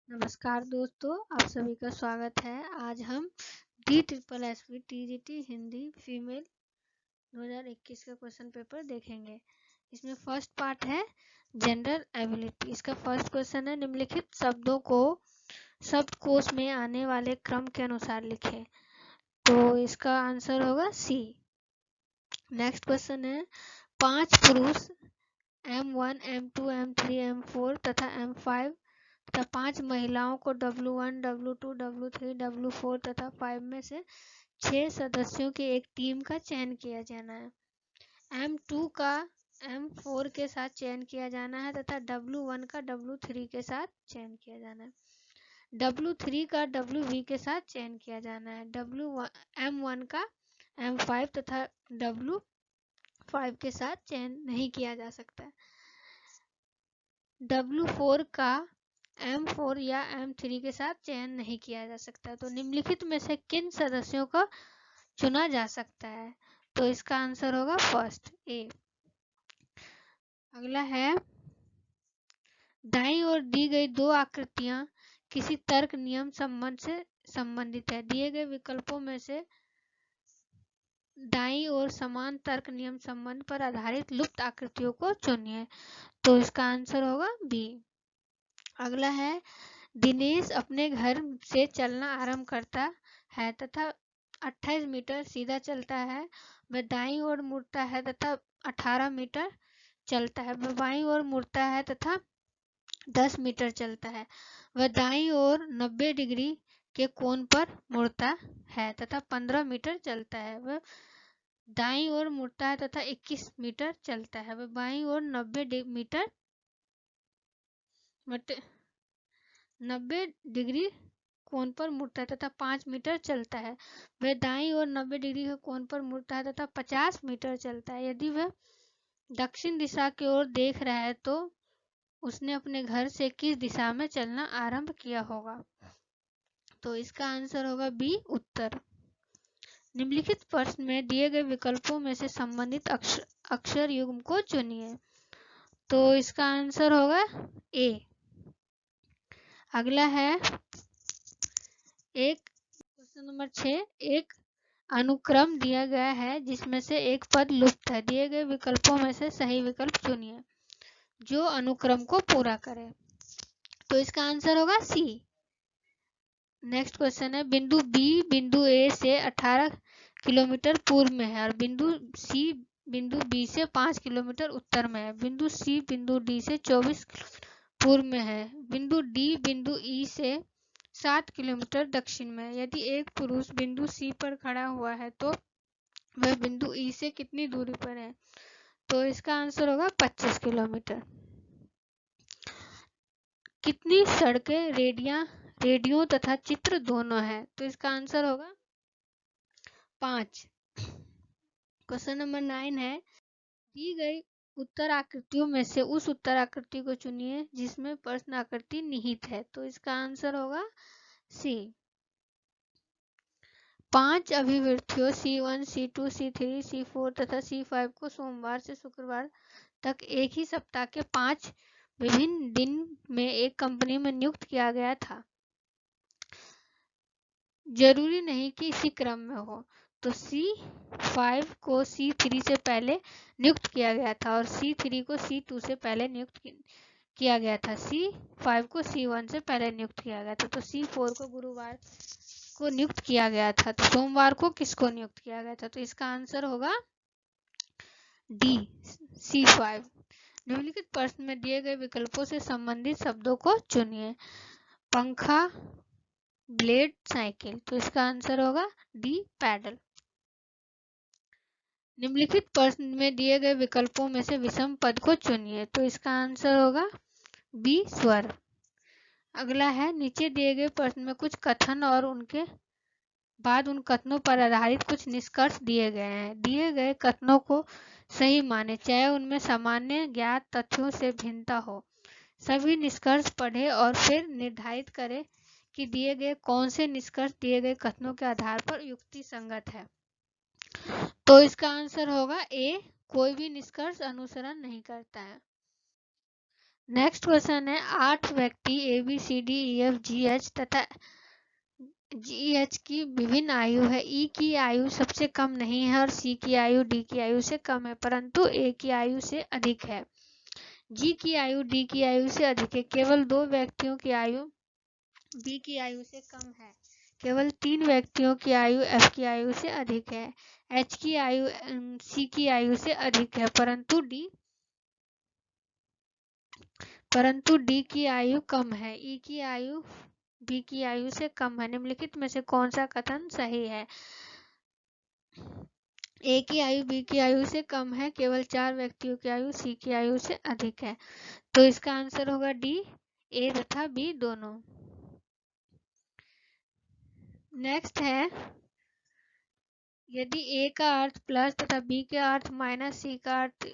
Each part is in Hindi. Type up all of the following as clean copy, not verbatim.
नमस्कार दोस्तों, आप सभी का स्वागत है। आज हम DSSB TGT हिंदी फीमेल 2021 का क्वेश्चन पेपर देखेंगे। इसमें फर्स्ट पार्ट है जनरल एबिलिटी। इसका फर्स्ट क्वेश्चन है निम्नलिखित शब्दों को शब्दकोश में आने वाले क्रम के अनुसार लिखें। तो इसका आंसर होगा सी। नेक्स्ट क्वेश्चन है 5 पुरुष M1, M2, M3, M4 तथा M5 तथा 5 महिलाओं को W1, W2, W3, W4 तथा 5 में से 6 सदस्यों की एक टीम का चयन किया जाना है। M2 का M4 के साथ चयन किया जाना है तथा W1 का W3 के साथ चयन किया जाना है। W3 का WV के साथ चयन किया जाना है। M1 का M5 तथा W5 के साथ चयन नहीं किया जा सकता है। W4 का M4 या M3 के साथ चयन नहीं किया जा सकता। तो निम्नलिखित में से किन सदस्यों को चुना जा सकता है? तो इसका आंसर होगा फर्स्ट ए। अगला है दाईं ओर दी गई दो आकृतियां किसी तर्क नियम संबंध से संबंधित है। दिए गए विकल्पों में से दाईं ओर समान तर्क नियम संबंध पर आधारित लुप्त आकृतियों को चुनिए। तो इसका आंसर होगा बी। अगला है दिनेश अपने घर से चलना आरंभ करता है तथा 28 मीटर सीधा चलता है। वह दाईं ओर मुड़ता है तथा 18 मीटर चलता है। वह बाईं ओर मुड़ता है तथा 10 मीटर चलता है। वह दाईं ओर 90 डिग्री के कोण पर मुड़ता है तथा 15 मीटर चलता है। वह दाईं ओर मुड़ता है तथा 21 मीटर चलता है। वह बाईं ओर 90 डिग्री कोण पर मुड़ता है तथा 5 मीटर चलता है। वह दाईं ओर 90 डिग्री के कोण पर मुड़ता है तथा 50 मीटर चलता है। यदि वह दक्षिण दिशा की ओर देख रहा है तो उसने अपने घर से किस दिशा में चलना आरंभ किया होगा? तो इसका आंसर होगा बी उत्तर। निम्नलिखित प्रश्न में दिए गए विकल्पों में से संबंधित अक्षर युग्म को चुनिए। तो इसका आंसर होगा ए। अगला है क्वेश्चन नंबर 6। एक अनुक्रम दिया गया है जिसमें से एक पद लुप्त है। दिए गए विकल्पों में से सही विकल्प चुनिए जो अनुक्रम को पूरा करे। तो इसका आंसर होगा सी। नेक्स्ट क्वेश्चन है बिंदु बी बिंदु ए से 18 किलोमीटर पूर्व में है और बिंदु सी बिंदु बी से 5 किलोमीटर उत्तर में है। बिंदु सी बिंदु डी से 24 पूर्व में है। बिंदु डी बिंदु ई से 7 किलोमीटर दक्षिण में। यदि एक पुरुष बिंदु सी पर खड़ा हुआ है तो वह बिंदु ई से कितनी दूरी पर है? तो इसका आंसर होगा 25 किलोमीटर। कितनी सड़कें रेडियो तथा चित्र दोनों है? तो इसका आंसर होगा 5। क्वेश्चन नंबर 9 है दी गई उत्तर आकृतियों में से उस उत्तर आकृति को चुनिए जिसमें प्रश्न आकृति निहित है। तो इसका आंसर होगा सी। 5 अभिव्यक्तियों C1, C2, C3, C4 तथा C5 को सोमवार से शुक्रवार तक एक ही सप्ताह के 5 विभिन्न दिन में एक कंपनी में नियुक्त किया गया था। जरूरी नहीं कि इसी क्रम में हो। तो C5 को C3 से पहले नियुक्त किया गया था और C3 को C2 से पहले नियुक्त किया गया था। C5 को C1 से पहले नियुक्त किया गया था। तो C4 को गुरुवार को नियुक्त किया गया था। तो सोमवार को किसको नियुक्त किया गया था? तो इसका आंसर होगा डी C5। निम्नलिखित प्रश्न में दिए गए विकल्पों से संबंधित शब्दों को चुनिए। पंखा, ब्लेड, साइकिल। तो इसका आंसर होगा डी पैडल। निम्नलिखित प्रश्न में दिए गए विकल्पों में से विषम पद को चुनिए। तो इसका आंसर होगा बी स्वर। अगला है नीचे दिए गए प्रश्न में कुछ कथन और उनके बाद उन कथनों पर आधारित कुछ निष्कर्ष दिए गए हैं। दिए गए कथनों को सही माने चाहे उनमें सामान्य ज्ञात तथ्यों से भिन्नता हो। सभी निष्कर्ष पढ़ें और फिर निर्धारित करें कि दिए गए कौन से निष्कर्ष दिए गए कथनों के आधार पर युक्ति संगत है। तो इसका आंसर होगा ए। कोई भी निष्कर्ष अनुसरण नहीं करता है। नेक्स्ट क्वेश्चन है 8 व्यक्ति ABCDEFGH तथा GH की विभिन्न आयु है। E की आयु सबसे कम नहीं है और C की आयु D की आयु से कम है, परंतु A की आयु से अधिक है। G की आयु D की आयु से अधिक है। केवल 2 व्यक्तियों की आयु B की आयु से कम है। केवल 3 व्यक्तियों की आयु F की आयु से अधिक है। H की आयु C की आयु से अधिक है, परंतु D की आयु कम है। E की आयु B की आयु से कम है। निम्नलिखित में से कौन सा कथन सही है? A की आयु B की आयु से कम है। केवल 4 व्यक्तियों की आयु C की आयु से अधिक है। तो इसका आंसर होगा D, A तथा B दोनों। नेक्स्ट है, यदि A का अर्थ प्लस तथा B का अर्थ माइनस, C का अर्थ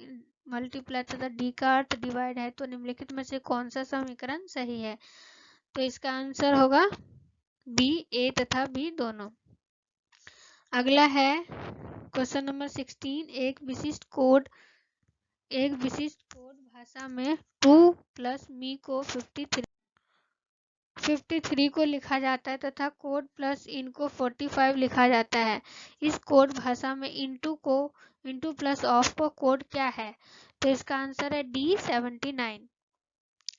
मल्टीप्लाई तथा D का अर्थ डिवाइड है, तो निम्नलिखित में से कौन सा समीकरण सही है? तो इसका आंसर होगा B, A तथा B दोनों। अगला है क्वेश्चन नंबर 16। एक विशिष्ट कोड भाषा में 2 प्लस मी को 53 को लिखा जाता है तथा कोड प्लस इन को 45 लिखा जाता है। इस कोड भाषा में इंटू प्लस ऑफ को कोड क्या है? तो इसका आंसर है D, 79।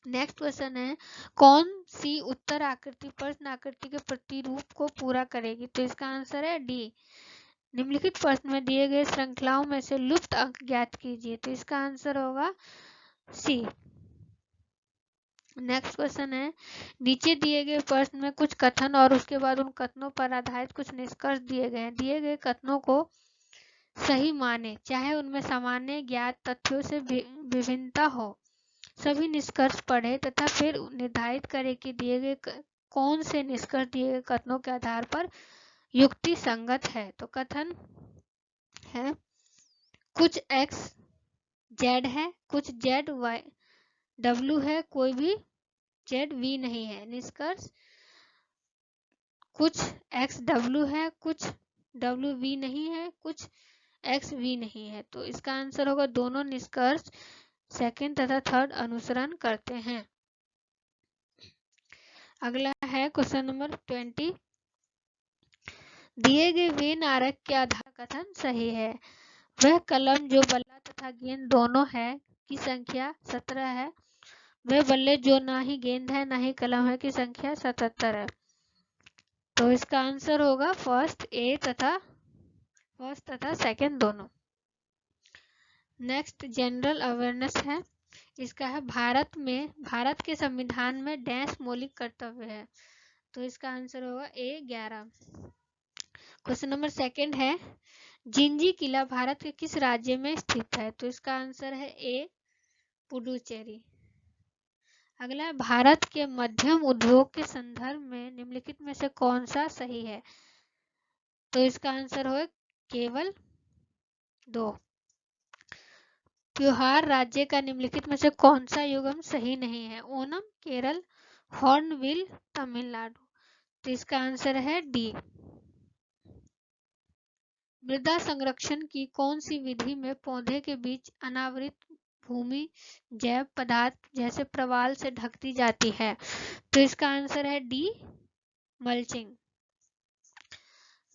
नेक्स्ट क्वेश्चन है, कौन सी उत्तर आकृति प्रश्न आकृति के प्रतिरूप को पूरा करेगी? तो इसका आंसर है D। निम्नलिखित प्रश्न में दिए गए श्रृंखलाओं में से लुप्त अंक ज्ञात कीजिए। तो इसका आंसर होगा C। नेक्स्ट क्वेश्चन है, नीचे दिए गए प्रश्न में कुछ कथन और उसके बाद उन कथनों पर आधारित कुछ निष्कर्ष दिए गए हैं। दिए गए कथनों को सही माने, चाहे उनमें सामान्य ज्ञात तथ्यों से विभिन्नता हो। सभी निष्कर्ष पढ़े तथा फिर निर्धारित करें कि दिए गए कौन से निष्कर्ष दिए गए कथनों के आधार पर युक्ति संगत है। तो कथन है, कुछ x z है, कुछ z y w है, कोई भी z v नहीं है। निष्कर्ष, कुछ x w है, कुछ w v नहीं है, कुछ x v नहीं है। तो इसका आंसर होगा दोनों निष्कर्ष सेकंड तथा थर्ड अनुसरण करते हैं। अगला है क्वेश्चन नंबर 20। दिए गए वेन आरेख के आधार कथन सही है। वह कलम जो बल्ला तथा गेंद दोनों है की संख्या 17 है। वह बल्ले जो ना ही गेंद है ना ही कलम है की संख्या 77 है। तो इसका आंसर होगा फर्स्ट तथा सेकंड दोनों। नेक्स्ट जनरल अवेयरनेस है। इसका है, भारत के संविधान में डैश मौलिक कर्तव्य है। तो इसका आंसर होगा A, 11। क्वेश्चन नंबर सेकंड है, जिंजी किला भारत के किस राज्य में स्थित है? तो इसका आंसर है A, पुडुचेरी। अगला, भारत के मध्यम उद्योग के संदर्भ में निम्नलिखित में से कौन सा सही है? तो इसका आंसर होगा केवल 2। त्योहार राज्य का निम्नलिखित में से कौन सा युग्म सही नहीं है? ओणम केरल, हॉर्नबिल तमिलनाडु। तो इसका आंसर है D। मृदा संरक्षण की कौन सी विधि में पौधे के बीच अनावृत भूमि जैव पदार्थ जैसे प्रवाल से ढक दी जाती है? तो इसका आंसर है D, मल्चिंग।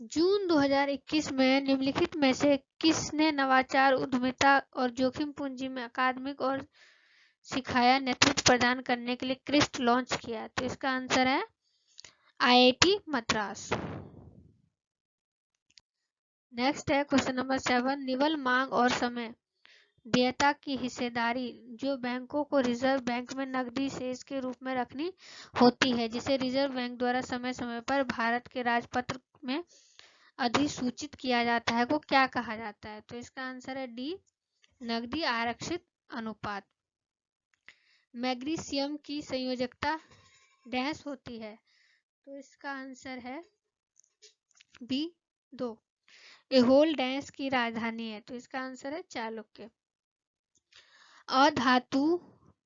जून 2021 में निम्नलिखित में से किसने नवाचार, उद्यमिता और जोखिम पूंजी में अकादमिक और सिखाया नेतृत्व प्रदान करने के लिए क्रिस्ट लॉन्च किया? तो इसका आंसर है IIT मद्रास। नेक्स्ट है क्वेश्चन नंबर 7। निवल मांग और समय देयता की हिस्सेदारी जो बैंकों को रिजर्व बैंक में नकदी शेष के रूप में रखनी होती है, जिसे रिजर्व बैंक द्वारा समय समय पर भारत के राजपत्र में अधिसूचित किया जाता है, को क्या कहा जाता है? तो इसका आंसर है D, नकदी आरक्षित अनुपात। मैग्नीशियम की संयोजकता डैश होती है? तो इसका आंसर है B, 2। एहोल डैश की राजधानी है? तो इसका आंसर है चालुक्य। अधातु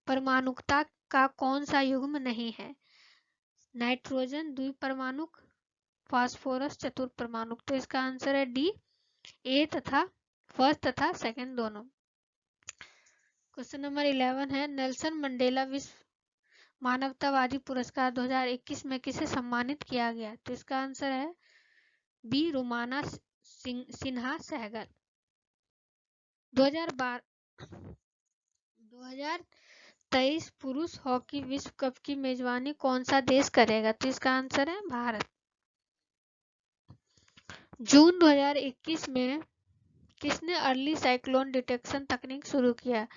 परमाणुकता का कौन सा युग्म नहीं है? नाइट्रोजन द्विपरमाणुक, फास्फोरस चतुर्परमाणुक। तो इसका आंसर है D, A तथा फर्स्ट तथा सेकंड दोनों। क्वेश्चन नंबर 11 है नेल्सन मंडेला विश्व मानवतावादी पुरस्कार 2021 में किसे सम्मानित किया गया? तो इसका आंसर है बी रोमाना सिन्हा सहगल। 2023 पुरुष हॉकी विश्व कप की मेजबानी कौन सा देश करेगा? तो इसका आंसर है भारत। जून 2021 में किसने अर्ली साइक्लोन डिटेक्शन तकनीक शुरू किया?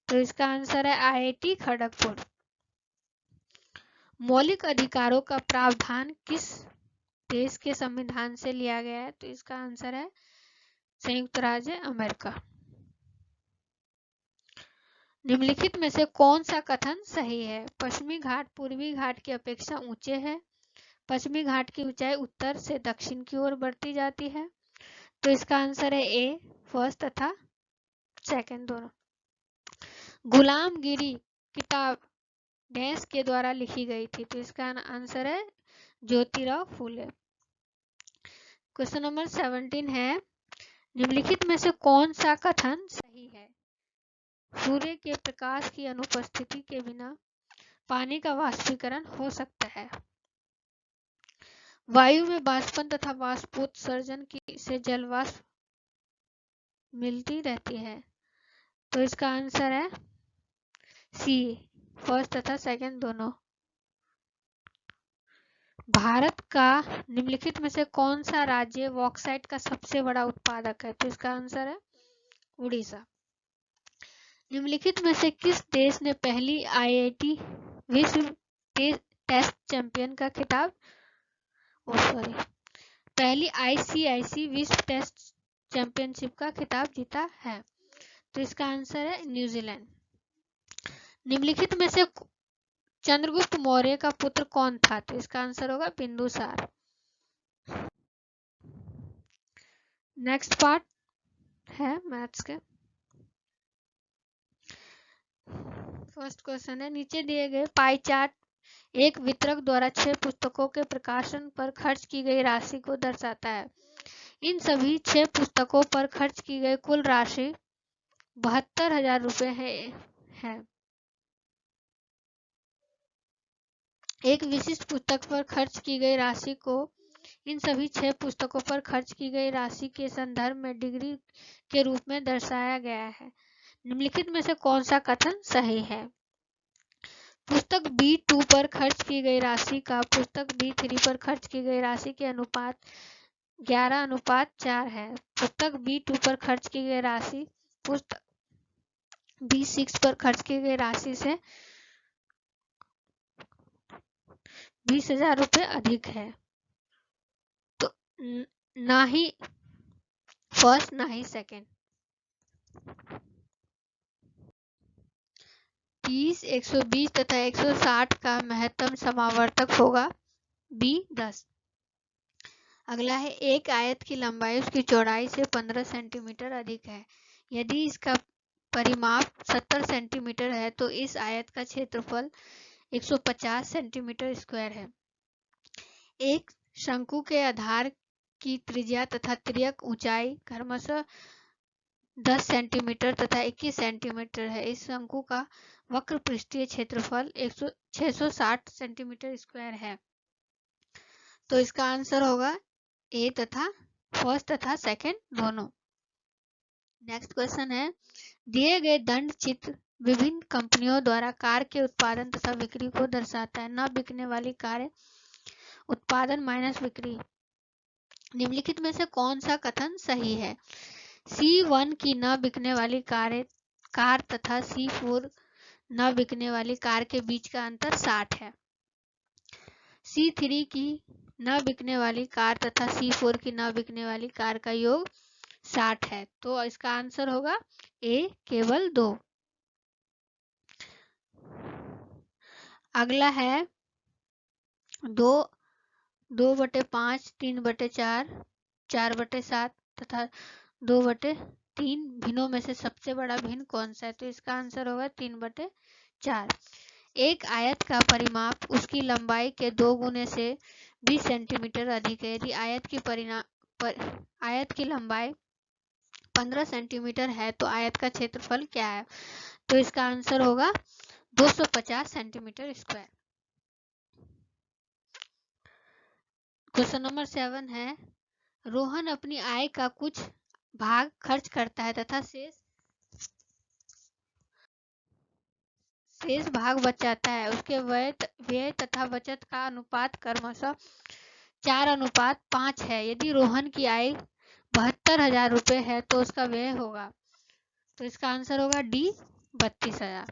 तो इसका आंसर है IIT खड़गपुर। मौलिक अधिकारों का प्रावधान किस देश के संविधान से लिया गया है? तो इसका आंसर है संयुक्त राज्य अमेरिका। निम्नलिखित में से कौन सा कथन सही है? पश्चिमी घाट पूर्वी घाट की अपेक्षा ऊंचे है। पश्चिमी घाट की ऊंचाई उत्तर से दक्षिण की ओर बढ़ती जाती है। तो इसका आंसर है ए फर्स्ट तथा सेकंड दोनों। गुलामगिरी किताब डैश के द्वारा लिखी गई थी? तो इसका आंसर है ज्योतिराव फूले। क्वेश्चन नंबर 17 है निम्नलिखित में से कौन सा कथन सही है? सूर्य के प्रकाश की अनुपस्थिति के बिना पानी का वाष्पीकरण हो सकता है। वायु में वाष्पन तथा वाष्पोत्सर्जन से जल वाष्प मिलती रहती है। तो इसका आंसर है सी फर्स्ट तथा सेकंड दोनों। भारत का निम्नलिखित में से कौन सा राज्य बॉक्साइट का सबसे बड़ा उत्पादक है? तो इसका आंसर है उड़ीसा। निम्नलिखित में से किस देश ने पहली IIT विश्व टेस्ट चैंपियन का खिताब पहली ICIC विश्व टेस्ट चैंपियनशिप का खिताब जीता है? तो इसका आंसर है न्यूजीलैंड। निम्नलिखित में से चंद्रगुप्त मौर्य का पुत्र कौन था? तो इसका आंसर होगा बिंदुसार। नेक्स्ट पार्ट है मैथ्स के। फर्स्ट क्वेश्चन है नीचे दिए गए पाई चार्ट एक वितरक द्वारा 6 पुस्तकों के प्रकाशन पर खर्च की गई राशि को दर्शाता है। इन सभी 6 पुस्तकों पर खर्च की गई कुल राशि 72,000 रुपये है। एक विशिष्ट पुस्तक पर खर्च की गई राशि को इन सभी 6 पुस्तकों पर खर्च की गई राशि के संदर्भ में डिग्री के रूप में दर्शाया गया है। निम्नलिखित में से कौन सा कथन सही है? पुस्तक B2 पर खर्च की गई राशि का पुस्तक B3 पर खर्च की गई राशि के अनुपात 11:4 है। पुस्तक B2 पर खर्च की गई राशि पुस्तक B6 पर खर्च की गई राशि से 20,000 रुपये अधिक है। तो ना ही फर्स्ट ना ही सेकंड। 30, 120 तथा 160 का महत्तम समावर्तक होगा B10। अगला है एक आयत की लंबाई उसकी चौड़ाई से 15 सेंटीमीटर अधिक है। यदि इसका परिमाप 70 सेंटीमीटर है तो इस आयत का क्षेत्रफल 150 सेंटीमीटर स्क्वायर है। एक शंकु के आधार की त्रिज्या तथा तिर्यक ऊंचाई क्रमशः 10 सेंटीमीटर तथा 21 सेंटीमीटर है। इस शंकु का वक्र पृष्ठीय क्षेत्रफल 660 सेंटीमीटर स्क्वायर है। तो इसका आंसर होगा ए तथा फर्स्ट तथा सेकंड दोनों। नेक्स्ट क्वेश्चन है दिए गए दंड चित्र विभिन्न कंपनियों द्वारा कार के उत्पादन तथा बिक्री को दर्शाता है। न बिकने वाली कारें उत्पादन माइनस बिक्री। निम्नलिखित में से कौन सा कथन सही है? C1 की न बिकने वाली कार तथा C4 न बिकने वाली कार के बीच का अंतर 60 है। C3 की न बिकने वाली कार तथा C4 की न बिकने वाली कार का योग 60 है। तो इसका आंसर होगा ए केवल 2। अगला है 2/5, 3/4, 4/7 तथा 2/3 भिन्नों में से सबसे बड़ा भिन्न कौन सा है? तो इसका आंसर होगा 3/4। एक आयत का परिमाप उसकी लंबाई के 2 गुने से 20 सेंटीमीटर अधिक है। यदि आयत की लंबाई 15 सेंटीमीटर है तो आयत का क्षेत्रफल क्या है? तो इसका आंसर होगा 250 सेंटीमीटर स्क्वायर। क्वेश्चन नंबर 7 है, रोहन अपनी आय का कुछ भाग खर्च करता है तथा शेष भाग बचाता है। उसके व्यय तथा बचत का अनुपात क्रमशः 4:5 है। यदि रोहन की आय 72,000 रुपये है तो उसका व्यय होगा, तो इसका आंसर होगा डी 32,000।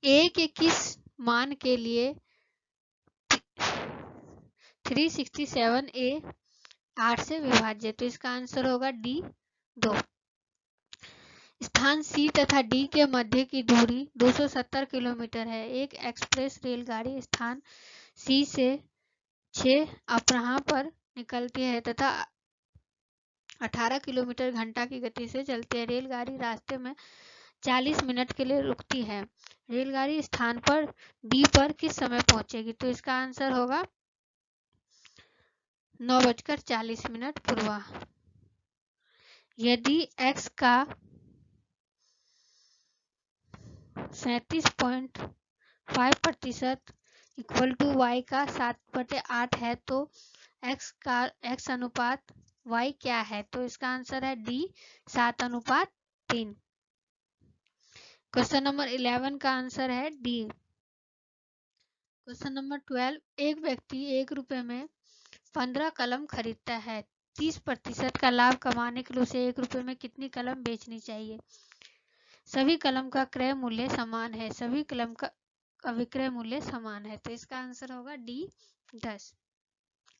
ए के किस मान के लिए 367 ए 8 से विभाज्य, तो इसका आंसर होगा डी 2। स्थान सी तथा डी के मध्य की दूरी 270 किलोमीटर है। एक एक्सप्रेस रेलगाड़ी स्थान सी से 6 अपराह्न पर निकलती है तथा 18 किलोमीटर घंटा की गति से चलती है। रेलगाड़ी रास्ते में 40 मिनट के लिए रुकती है। रेलगाड़ी स्थान पर डी पर किस समय पहुंचेगी, तो इसका आंसर होगा 9:40 पूर्व। यदि x का 37.5% इक्वल टू y का 7/8 है तो x अनुपात y क्या है, तो इसका आंसर है डी 7:3। क्वेश्चन नंबर 11 का आंसर है डी। क्वेश्चन नंबर 12, एक व्यक्ति 1 रुपये में 15 कलम खरीदता है। 30% का लाभ कमाने के लिए उसे 1 रुपये में कितनी कलम बेचनी चाहिए। सभी कलम का क्रय मूल्य समान है, सभी कलम का विक्रय मूल्य समान है, तो इसका आंसर होगा डी 10।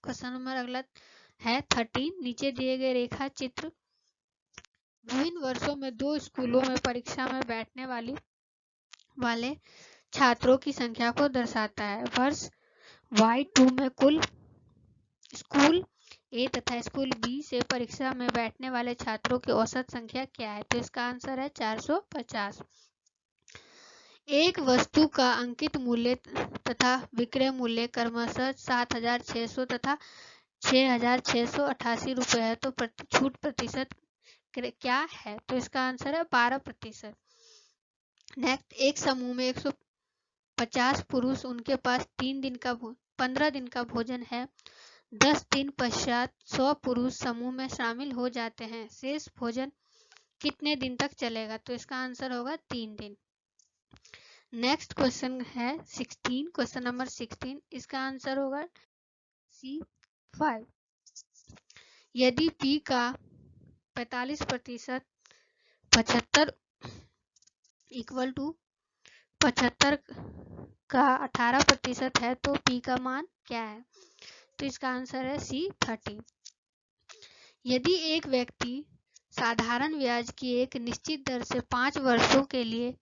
क्वेश्चन नंबर अगला है 13, नीचे दिए गए रेखा चित्र विभिन्न वर्षों में 2 स्कूलों में परीक्षा में बैठने वाले छात्रों की संख्या को दर्शाता है। वर्ष Y2 में कुल स्कूल ए तथा स्कूल बी से परीक्षा में बैठने वाले छात्रों की औसत संख्या क्या है, तो इसका आंसर है 450। एक वस्तु का अंकित मूल्य तथा विक्रय मूल्य क्रमशः 7,600 तथा 6,688 रुपये है, तो छूट प्रतिशत क्या है, तो इसका आंसर है 12%। नेक्स्ट, एक समूह में 150 पुरुष, उनके पास 15 दिन का भोजन है। 10 दिन पश्चात 100 पुरुष समूह में शामिल हो जाते हैं। शेष भोजन कितने दिन तक चलेगा, तो इसका आंसर होगा 3 दिन। नेक्स्ट क्वेश्चन है 16, क्वेश्चन नंबर 16, इसका आंसर होगा C5। यदि P का 45% 75 इक्वल टू 75 का 18% है तो P का मान क्या है, तो इसका आंसर है C30। यदि एक व्यक्ति साधारण ब्याज की एक निश्चित दर से 5 वर्षों के लिए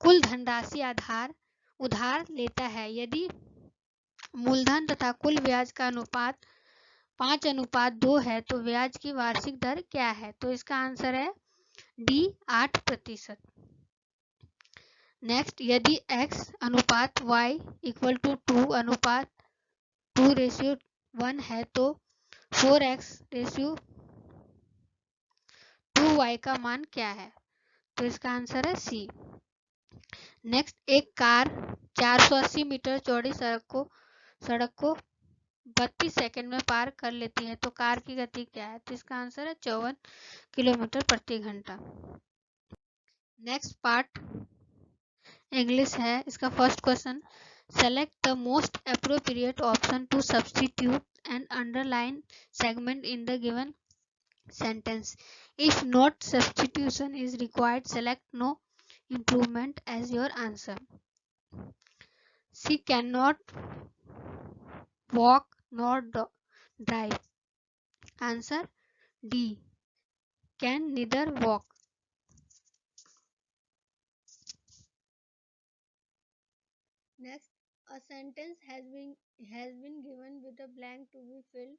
कुल धनराशि उधार लेता है, यदि मूलधन तथा कुल ब्याज का अनुपात 5:2 है तो ब्याज की वार्षिक दर क्या है, तो इसका आंसर है डी 8%। नेक्स्ट, यदि x अनुपात y इक्वल टू 2:2:1 है तो 4x:2y का मान क्या है, तो इसका आंसर है सी। नेक्स्ट, एक कार 480 मीटर चौड़ी सड़क को 32 सेकंड में पार कर लेती है, तो कार की गति क्या है, तो इसका आंसर है 54 किलोमीटर प्रति घंटा। नेक्स्ट पार्ट इंग्लिश है, इसका first question, select the most appropriate option to substitute and underline segment in the given sentence. If not substitution is required, select no improvement as your answer. She cannot walk nor drive. Answer D. Can neither walk. Next, a sentence has been given with a blank to be filled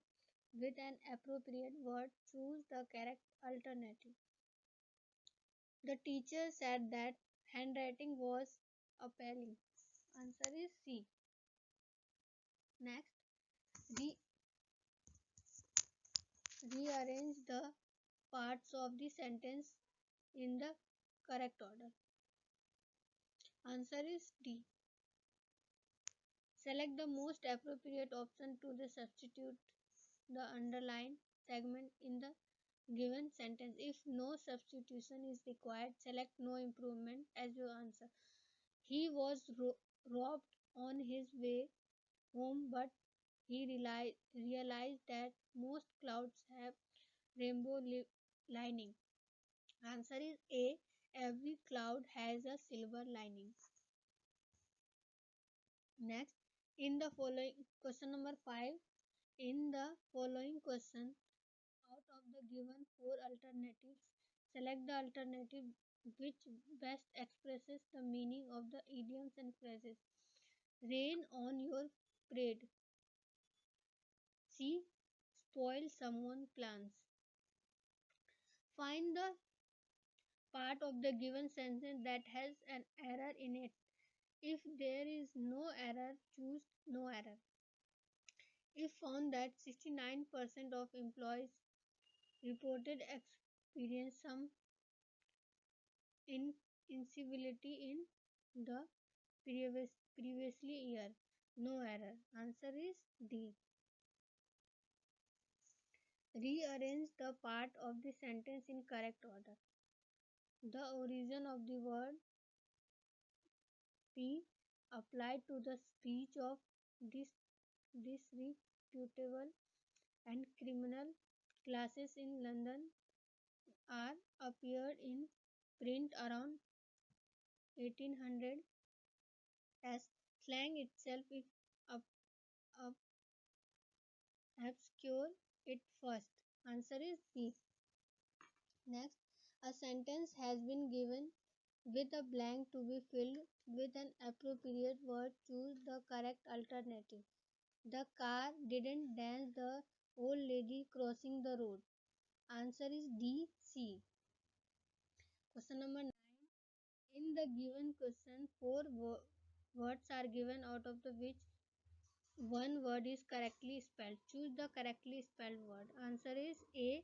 with an appropriate word. Choose the correct alternative. The teacher said that handwriting was appalling. Answer is C. Next, rearrange the parts of the sentence in the correct order. Answer is D. Select the most appropriate option to the substitute the underlined segment in the given sentence. If no substitution is required, select no improvement as your answer. He was robbed on his way home, but he realized that most clouds have rainbow lining. Answer is A. Every cloud has a silver lining. Next, in the following question number 5, in the following question, out of the given four alternatives, select the alternative which best expresses the meaning of the idioms and phrases. Rain on your parade. C. Spoil someone's plans. Find the part of the given sentence that has an error in it. If there is no error, choose no error. If found that 69% of employees reported experience some incivility in the previously year, no error. Answer is D. Rearrange the part of the sentence in correct order. The origin of the word P applied to the speech of this disreputable and criminal classes in London are appeared in print around 1800 as slang itself if up, up, obscure it first. Answer is B. Next, a sentence has been given with a blank to be filled with an appropriate word. Choose the correct alternative. The car didn't dance the old lady crossing the road. Answer is D. C. Question number 9. In the given question, four words are given out of the which one word is correctly spelled. Choose the correctly spelled word. Answer is A.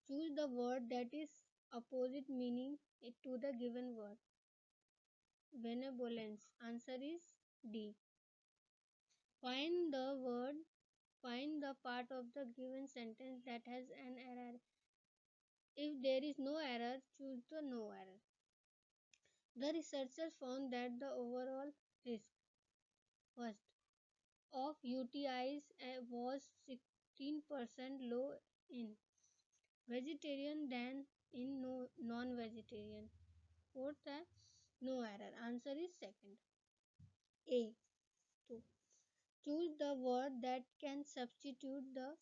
Choose the word that is opposite meaning to the given word. Benevolence. Answer is D. Find the word, find the part of the given sentence that has an error. If there is no error, choose the no error. The researchers found that the overall risk first of UTIs was 16% low in vegetarian than in non-vegetarian. Fourth, no error. Answer is second. A. 2. Choose the word that can substitute the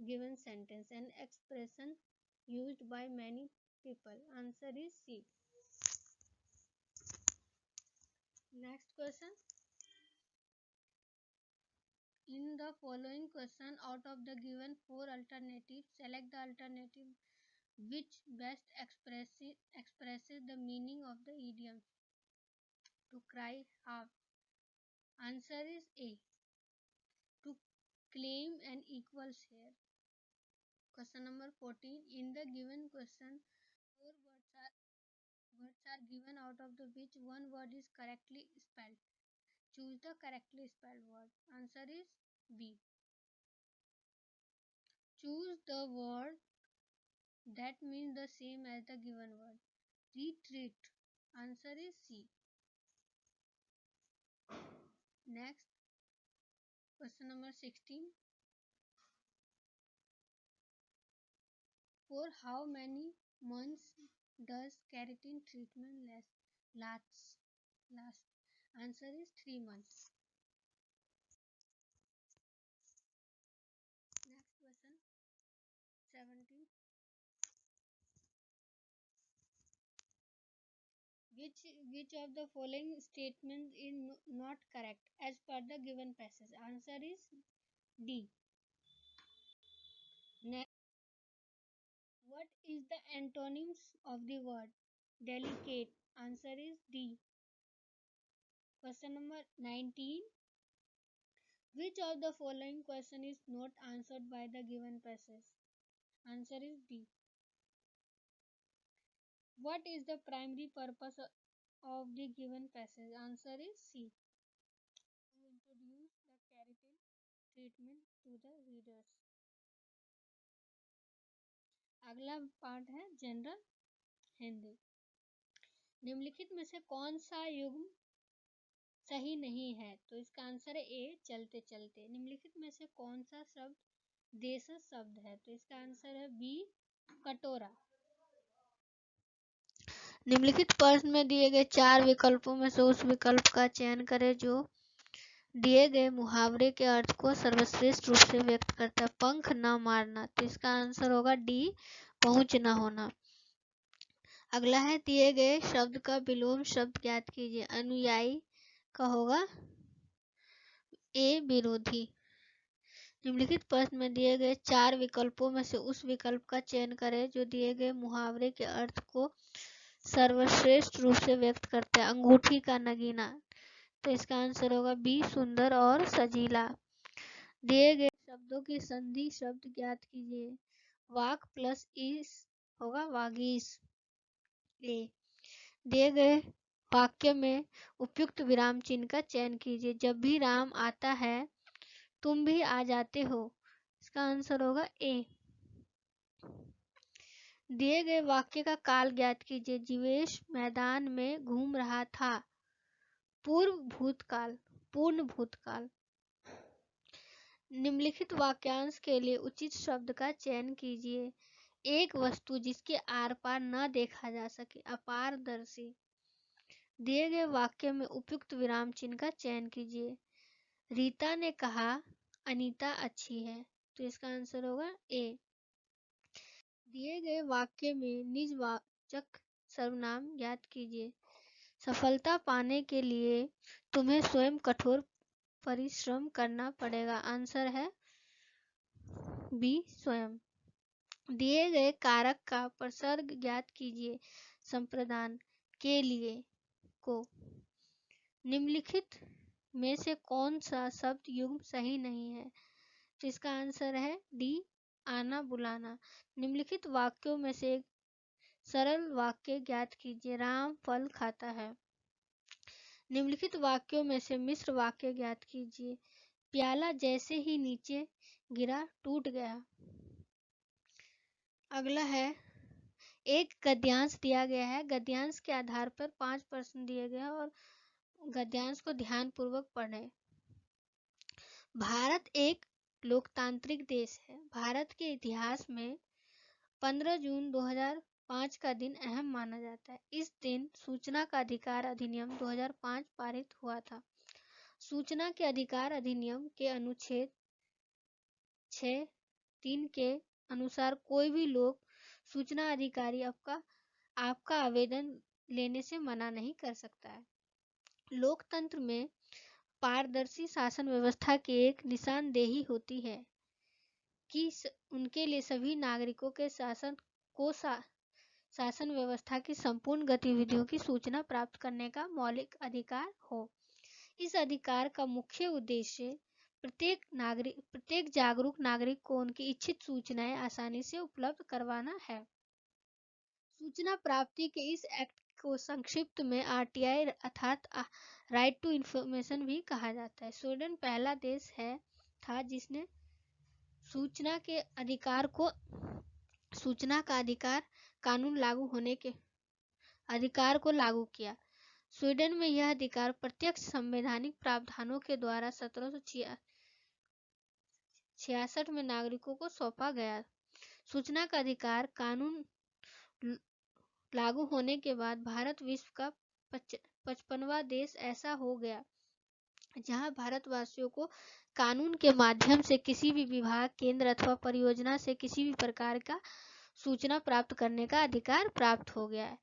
given sentence and expression used by many people. Answer is C. Next question. In the following question, out of the given four alternatives, select the alternative which best expresses the meaning of the idiom to cry half. Answer is A. To claim an equal share. Question number 14. In the given question, four words are given out of the which one word is correctly spelled. Choose the correctly spelled word. Answer is B. Choose the word that means the same as the given word. Retreat. Answer is C. Next, question number 16. For how many months does keratin treatment last? Answer is 3 months. Next question 17. Which of the following statements is not correct as per the given passage? Answer is D. Next, what is the antonyms of the word delicate? Answer is D. Question number 19. Which of the following question is not answered by the given passage? Answer is D. What is the primary purpose of the given passage? Answer is C. To introduce the keratin treatment to the readers. अगला पार्ट है जनरल हिंदी। निम्नलिखित में से कौन सा युग्म सही नहीं है? तो इसका आंसर है ए, चलते चलते। निम्नलिखित में से कौन सा शब्द देशज शब्द है? तो इसका आंसर है बी, कटोरा। निम्नलिखित प्रश्न में दिए गए 4 विकल्पों में से उस विकल्प का चयन करें जो दिए गए मुहावरे के अर्थ को सर्वश्रेष्ठ रूप से व्यक्त करता है। पंख न मारना, तो इसका आंसर होगा डी, पहुंच न होना। अगला है दिए गए शब्द का विलोम शब्द ज्ञात कीजिए। अनुयायी का होगा ए, विरोधी। निम्नलिखित प्रश्न में दिए गए 4 विकल्पों में से उस विकल्प का चयन करें जो दिए गए मुहावरे के अर्थ को सर्वश्रेष्ठ रूप से व्यक्त करते हैं। अंगूठी का नगीना, तो इसका आंसर होगा बी, सुंदर और सजीला। दिए गए शब्दों की संधि शब्द ज्ञात कीजिए। वाक प्लस ईस होगा वागीस। ए। दिए गए वाक्य में उपयुक्त विराम चिन्ह का चयन कीजिए। जब भी राम आता है तुम भी आ जाते हो, इसका आंसर होगा ए। दिए गए वाक्य का काल ज्ञात कीजिए। जीवेश मैदान में घूम रहा था। पूर्व भूतकाल, पूर्ण भूतकाल। निम्नलिखित वाक्यांश के लिए उचित शब्द का चयन कीजिए। एक वस्तु जिसके आर पार न देखा जा सके, अपारदर्शी। दिए गए वाक्य में उपयुक्त विराम चिन्ह का चयन कीजिए। रीता ने कहा अनीता अच्छी है, तो इसका आंसर होगा ए। दिए गए वाक्य में निजवाचक सर्वनाम ज्ञात कीजिए। सफलता पाने के लिए तुम्हें स्वयं कठोर परिश्रम करना पड़ेगा। आंसर है बी, स्वयं। दिए गए कारक का प्रसर्ग ज्ञात कीजिए। संप्रदान, के लिए, को। निम्नलिखित में से कौन सा शब्द युग्म सही नहीं है? तो इसका आंसर है डी, आना बुलाना। निम्नलिखित वाक्यों में से एक सरल वाक्य ज्ञात कीजिए। राम फल खाता है। निम्नलिखित वाक्यों में से मिश्र वाक्य ज्ञात कीजिए। प्याला जैसे ही नीचे गिरा टूट गया। अगला है एक गद्यांश दिया गया है। गद्यांश के आधार पर 5 प्रश्न दिए गए हैं और गद्यांश को ध्यानपूर्वक पढ़ें। भारत एक लोकतांत्रिक देश है। भारत के इतिहास में 15 जून 2005 का दिन अहम माना जाता है। इस दिन सूचना का अधिकार अधिनियम 2005 पारित हुआ था। सूचना के अधिकार अधिनियम के अनुच्छेद 6(3) के अनुसार कोई भी लोग सूचना अधिकारी आपका आवेदन लेने से मना नहीं कर सकता है। लोकतंत्र में पारदर्शी शासन व्यवस्था की एक निशानदेही होती है कि उनके लिए सभी नागरिकों के शासन व्यवस्था की संपूर्ण गतिविधियों की सूचना प्राप्त करने का मौलिक अधिकार हो। इस अधिकार का मुख्य उद्देश्य प्रत्येक जागरूक नागरिक को उनकी इच्छित सूचनाएं आसानी से उपलब्ध करवाना है। सूचना प्राप्ति के इस एक्ट को संक्षिप्त में आरटीआई अर्थात राइट टू इंफॉर्मेशन भी कहा जाता है। स्वीडन पहला देश था जिसने सूचना का अधिकार कानून लागू होने के अधिकार को लागू किया। स्वीडन में यह अधिकार प्रत्यक्ष संवैधानिक प्रावधानों के द्वारा 1766 में नागरिकों को सौंपा गया। सूचना का अधिकार कानून लागू होने के बाद भारत विश्व का 55वां देश ऐसा हो गया जहां भारतवासियों को कानून के माध्यम से किसी भी विभाग, केंद्र अथवा परियोजना से किसी भी प्रकार का सूचना प्राप्त करने का अधिकार प्राप्त हो गया है।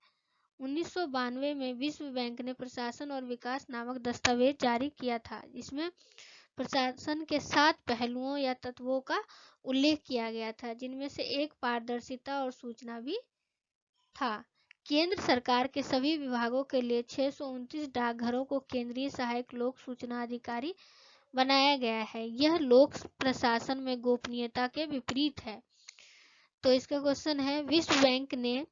1992 में विश्व बैंक ने प्रशासन और विकास नामक दस्तावेज जारी किया था, जिसमें प्रशासन के 7 पहलुओं या तत्वों का उल्लेख किया गया था, जिनमें से एक पारदर्शिता और सूचना भी था। केंद्र सरकार के सभी विभागों के लिए 629 डाकघरों को केंद्रीय सहायक लोक सूचना अधिकारी बनाया गया है। यह लोक प्रशासन में गोपनीयता के विपरीत है। तो इसका क्वेश्चन है, विश्व बैंक ने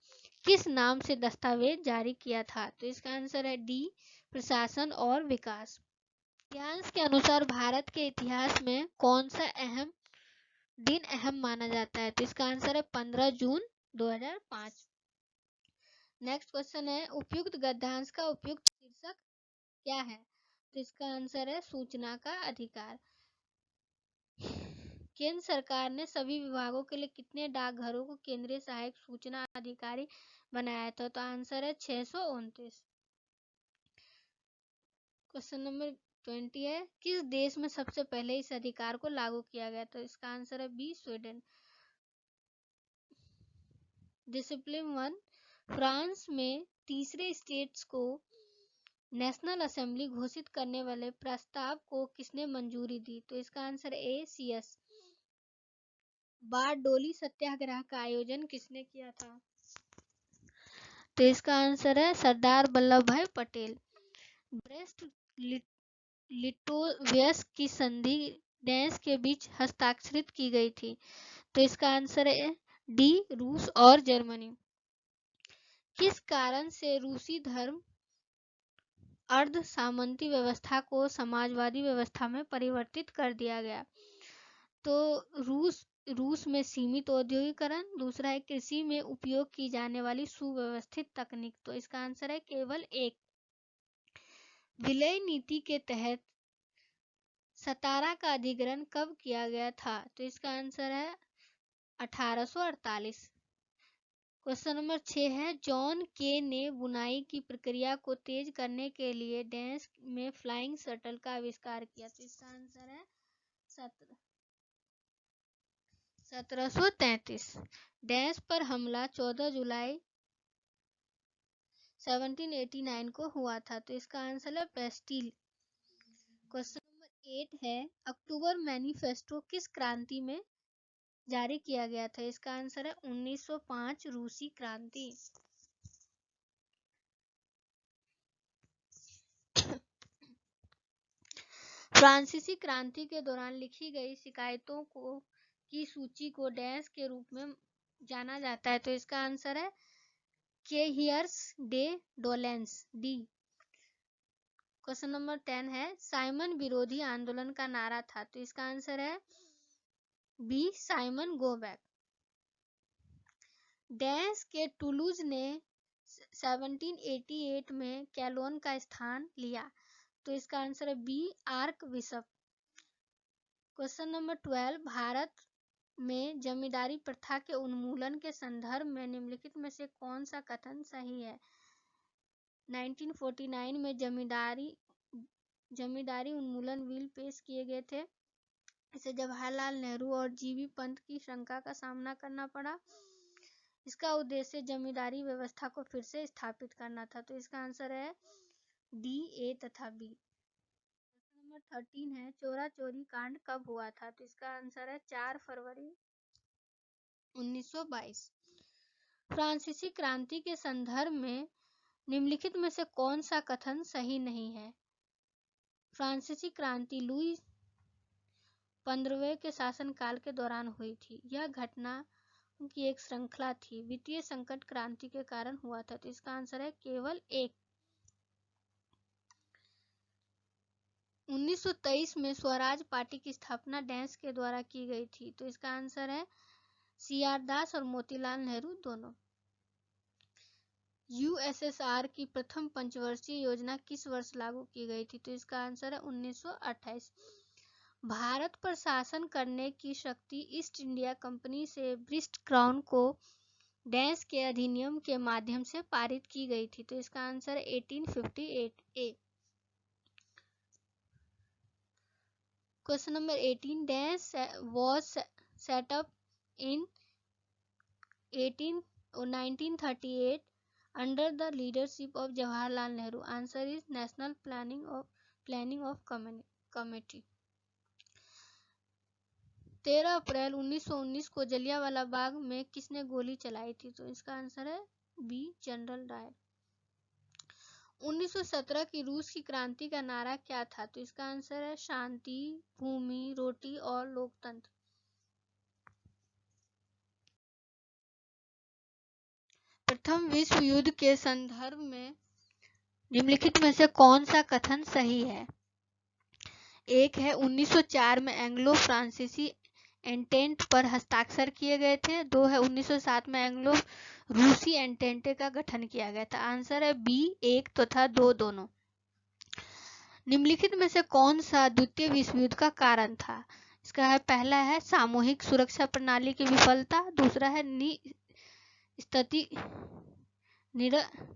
किस नाम से दस्तावेज जारी किया था? तो इसका आंसर है डी, प्रशासन और विकास। इतिहास के अनुसार भारत के इतिहास में कौन सा दिन अहम माना जाता है? तो इसका आंसर है 15 जून 2005। नेक्स्ट क्वेश्चन है, उपयुक्त गद्यांश का उपयुक्त शीर्षक क्या है? तो इसका आंसर है सूचना का अधिकार। केंद्र सरकार ने सभी विभागों के लिए कितने डाकघरों को केंद्रीय सहायक सूचना अधिकारी बनाया था? तो आंसर है 629। क्वेश्चन नंबर 20 है, किस देश में सबसे पहले इस अधिकार को लागू किया गया? तो इसका आंसर है बी, स्वीडन। डिसिप्लिन 1, फ्रांस में तीसरे स्टेट्स को नेशनल असेंबली घोषित करने वाले प्रस्ताव को किसने मंजूरी दी? तो इसका आंसर ए, सीएस। बारडोली सत्याग्रह का आयोजन किसने किया था? तो इसका आंसर है सरदार वल्लभ भाई पटेल। ब्रेस्ट लिटोवियस की संधि देश के बीच हस्ताक्षरित की गई थी? तो इसका आंसर है डी, रूस और जर्मनी। किस कारण से रूसी धर्म अर्ध सामंती व्यवस्था को समाजवादी व्यवस्था में परिवर्तित कर दिया गया? तो रूस में सीमित औद्योगिकरण, दूसरा है कृषि में उपयोग की जाने वाली सुव्यवस्थित तकनीक। तो इसका आंसर है केवल एक। विलय नीति के तहत सतारा का अधिग्रहण कब किया गया था? तो इसका आंसर है 1848। क्वेश्चन नंबर 6 है, जॉन के ने बुनाई की प्रक्रिया को तेज करने के लिए डैश में फ्लाइंग शटल का आविष्कार किया? तो इसका आंसर है 1733। डैश पर हमला 14 जुलाई 1789 को हुआ था? तो इसका आंसर है बेस्टिल। क्वेश्चन नंबर 8 है, अक्टूबर मैनिफेस्टो किस क्रांति में जारी किया गया था? इसका आंसर है 1905 रूसी क्रांति। फ्रांसीसी क्रांति के दौरान लिखी गई शिकायतों की सूची को डैश के रूप में जाना जाता है? तो इसका आंसर है केहियर्स डे डोलेंस, डी। क्वेश्चन नंबर 10 है, साइमन विरोधी आंदोलन का नारा था? तो इसका आंसर है B, Simon go back. Dash के टूलूज ने 1788 में कैलोन का स्थान लिया? तो इसका आंसर है B, archbishop. Question number 12, Bharat में जमींदारी प्रथा के उन्मूलन के संदर्भ में निम्नलिखित में से कौन सा कथन सही है? 1949 में जमींदारी उन्मूलन बिल पेश किए गए थे। इसे जवाहरलाल नेहरू और जीबी पंत की शंका का सामना करना पड़ा। इसका उद्देश्य जमींदारी व्यवस्था को फिर से स्थापित करना था। तो इसका आंसर है डी, ए तथा बी। नंबर 13 है, चोरा चोरी कांड कब हुआ था? तो इसका आंसर है 4 फरवरी 1922। फ्रांसीसी क्रांति के संदर्भ में निम्नलिखित में से कौन सा कथन सही नहीं है? फ्रांसीसी क्रांति लुई 15वें के शासनकाल के दौरान हुई थी। यह घटना की एक श्रृंखला थी। वित्तीय संकट क्रांति के कारण हुआ था? तो इसका आंसर है केवल एक। 1923 में स्वराज पार्टी की स्थापना डैश के द्वारा की गई थी? तो इसका आंसर है सीआर दास और मोतीलाल नेहरू दोनों। यूएसएसआर की प्रथम पंचवर्षीय योजना किस वर्ष लागू की गई थी? तो इसका आंसर है 1928। भारत पर शासन करने की शक्ति ईस्ट इंडिया कंपनी से ब्रिटिश क्राउन को डैश के अधिनियम के माध्यम से पारित की गई थी? तो इसका आंसर है 1858 A. Question number 18, dash was set up in 1938 under the leadership of Jawaharlal Nehru? Answer is National Planning of Committee। 13 अप्रैल 1919 को जलियांवाला बाग में किसने गोली चलाई थी? तो इसका आंसर है बी, जनरल डायर। 1917 की रूस की क्रांति का नारा क्या था? तो इसका आंसर है शांति, भूमि, रोटी और लोकतंत्र। प्रथम विश्व युद्ध के संदर्भ में निम्नलिखित में से कौन सा कथन सही है? एक है 1904 में एंग्लो फ्रांसीसी एंटेंट पर हस्ताक्षर किए गए थे। 2 है 1907 में एंग्लो रूसी एंटेंटे का गठन किया गया था। आंसर है बी 1 तथा 2 दोनों। निम्नलिखित में से कौन सा द्वितीय विश्व युद्ध का कारण था? इसका है पहला है सामूहिक सुरक्षा प्रणाली की विफलता, दूसरा है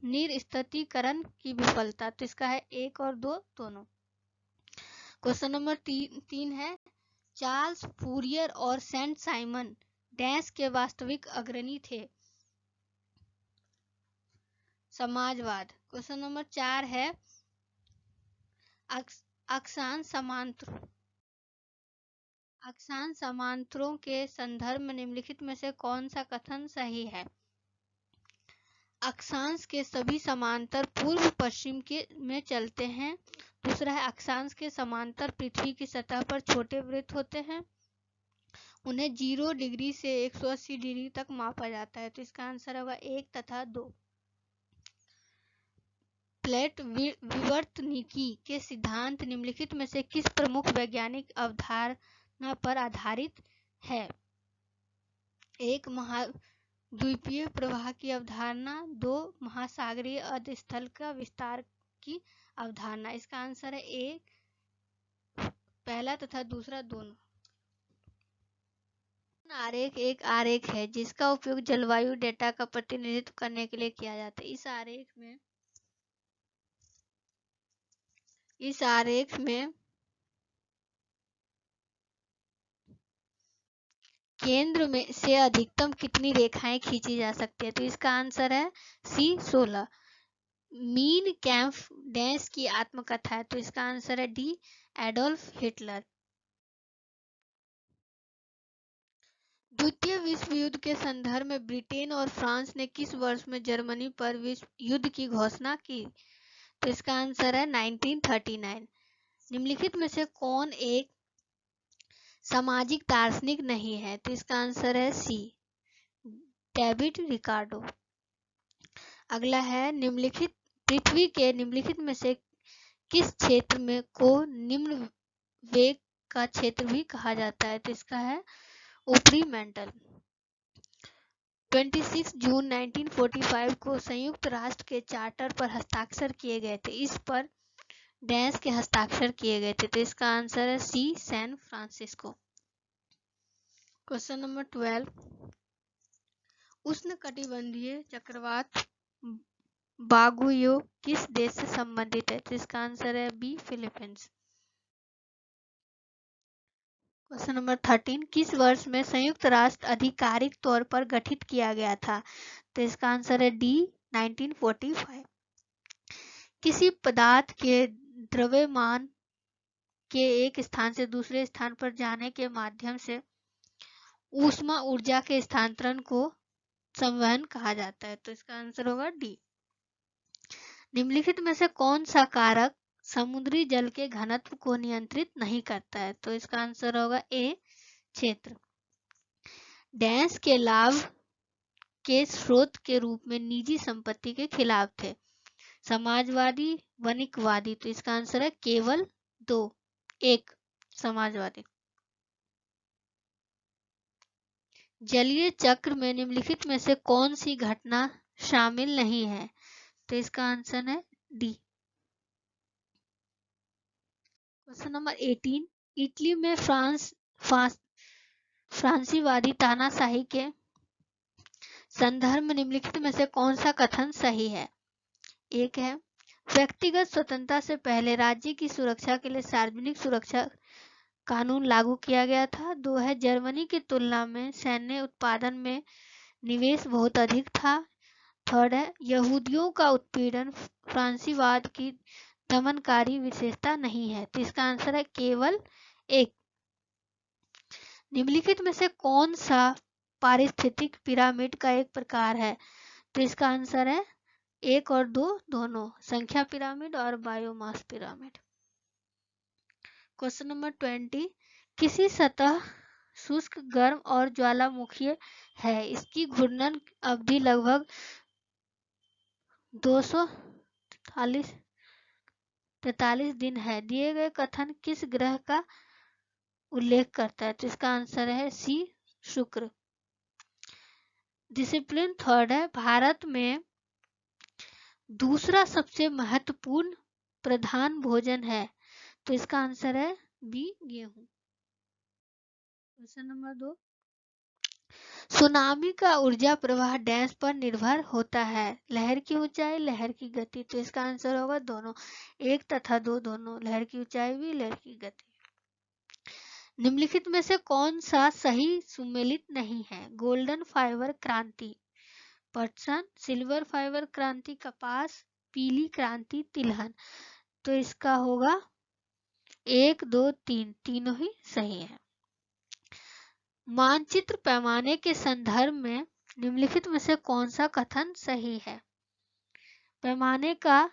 निरस्त्रीकरण की विफलता। तो इसका है 1 और 2 दोनों। क्वेश्चन नंबर 3 है चार्ल्स फूरियर और सेंट साइमन डैश के वास्तविक अग्रणी थे? समाजवाद। क्वेश्चन नंबर 4 है अक्षांश समांतरों के संदर्भ में निम्नलिखित में से कौन सा कथन सही है? अक्षांश के सभी समांतर पूर्व पश्चिम में चलते हैं। दूसरा है अक्षांश के समांतर पृथ्वी की सतह पर छोटे वृत्त होते हैं, उन्हें 0 डिग्री से 180 डिग्री तक मापा जाता है। तो इसका आंसर होगा 1 तथा 2। प्लेट विवर्तनिकी के सिद्धांत निम्नलिखित में से किस प्रमुख वैज्ञानिक अवधारणा पर आधारित है? 1 महाद्वीपीय प्रवाह की अवधारणा, 2 महासागरीय अधस्थल का विस्तार की अवधारणा। इसका आंसर है 1 पहला तथा दूसरा दोनों। आरेख एक आरेख है जिसका उपयोग जलवायु डेटा का प्रतिनिधित्व करने के लिए किया जाता है। इस आरेख में केंद्र में से अधिकतम कितनी रेखाएं खींची जा सकती है? तो इसका आंसर है सी 16। मीन कैंप डैश की आत्मकथा है। तो इसका आंसर है डी एडोल्फ हिटलर। द्वितीय विश्व युद्ध के संदर्भ में ब्रिटेन और फ्रांस ने किस वर्ष में जर्मनी पर विश्व युद्ध की घोषणा की? तो इसका आंसर है 1939। निम्नलिखित में से कौन एक सामाजिक दार्शनिक नहीं है? तो इसका आंसर है सी डेविड रिकार्डो। अगला है पृथ्वी के निम्नलिखित में से किस क्षेत्र में को निम्न वेग का क्षेत्र भी कहा जाता है? तो इसका है ऊपरी मेंटल। 26 जून 1945 को संयुक्त राष्ट्र के चार्टर पर हस्ताक्षर किए गए थे। इस पर डैश के हस्ताक्षर किए गए थे। तो इसका आंसर है सी सैन फ्रांसिस्को। क्वेश्चन नंबर 12 उष्णकटिबंधीय चक्रवात बागुयो किस देश से संबंधित है? तो इसका आंसर है बी फिलीपींस। क्वेश्चन नंबर 13 किस वर्ष में संयुक्त राष्ट्र आधिकारिक तौर पर गठित किया गया था? तो इसका आंसर है डी 1945। किसी पदार्थ के द्रव्यमान के एक स्थान से दूसरे स्थान पर जाने के माध्यम से ऊष्मा ऊर्जा के स्थानांतरण को संवहन कहा जाता है। तो इसका आंसर होगा डी। निम्नलिखित में से कौन सा कारक समुद्री जल के घनत्व को नियंत्रित नहीं करता है? तो इसका आंसर होगा ए क्षेत्र। डैश के लाभ के स्रोत के रूप में निजी संपत्ति के खिलाफ थे, समाजवादी वनिकवादी। तो इसका आंसर है केवल 2 1 समाजवादी। जलीय चक्र में निम्नलिखित में से कौन सी घटना शामिल नहीं है? तो इसका आंसर है डी। क्वेश्चन नंबर 18 इटली में फ्रांसीवादी तानाशाही के संदर्भ में निम्नलिखित में से कौन सा कथन सही है? एक है व्यक्तिगत स्वतंत्रता से पहले राज्य की सुरक्षा के लिए सार्वजनिक सुरक्षा कानून लागू किया गया था। 2 है जर्मनी की तुलना में सैन्य उत्पादन में निवेश बहुत अधिक था। 3 है यहूदियों का उत्पीड़न फ्रांसीवाद की दमनकारी विशेषता नहीं है। तो इसका आंसर है केवल 1। निम्नलिखित में से कौन सा पारिस्थितिक पिरामिड का एक प्रकार है? तो इसका आंसर है 1 और 2 दोनों, संख्या पिरामिड और बायोमास पिरामिड। क्वेश्चन नंबर 20 किसी सतह शुष्क गर्म और ज्वालामुखीय है, इसकी घूर्णन अवधि लगभग 243 दिन है। दिए गए कथन किस ग्रह का उल्लेख करता है? तो इसका आंसर है सी, शुक्र। डिसिप्लिन थर्ड है, भारत में दूसरा सबसे महत्वपूर्ण प्रधान भोजन है। तो इसका आंसर है बी, गेहूं। क्वेश्चन नंबर 2, सुनामी का ऊर्जा प्रवाह डैश पर निर्भर होता है? लहर की ऊंचाई, लहर की गति। तो इसका आंसर होगा दोनों, 1 तथा 2 दोनों, लहर की ऊंचाई भी, लहर की गति। निम्नलिखित में से कौन सा सही सुमेलित नहीं है? गोल्डन फाइबर क्रांति, पटसन, सिल्वर फाइबर क्रांति, कपास, पीली क्रांति, तिलहन। तो इसका होगा 1, 2, 3, तीनों ही सही है। मानचित्र पैमाने के संदर्भ में निम्नलिखित में से कौन सा कथन सही है? पैमाने का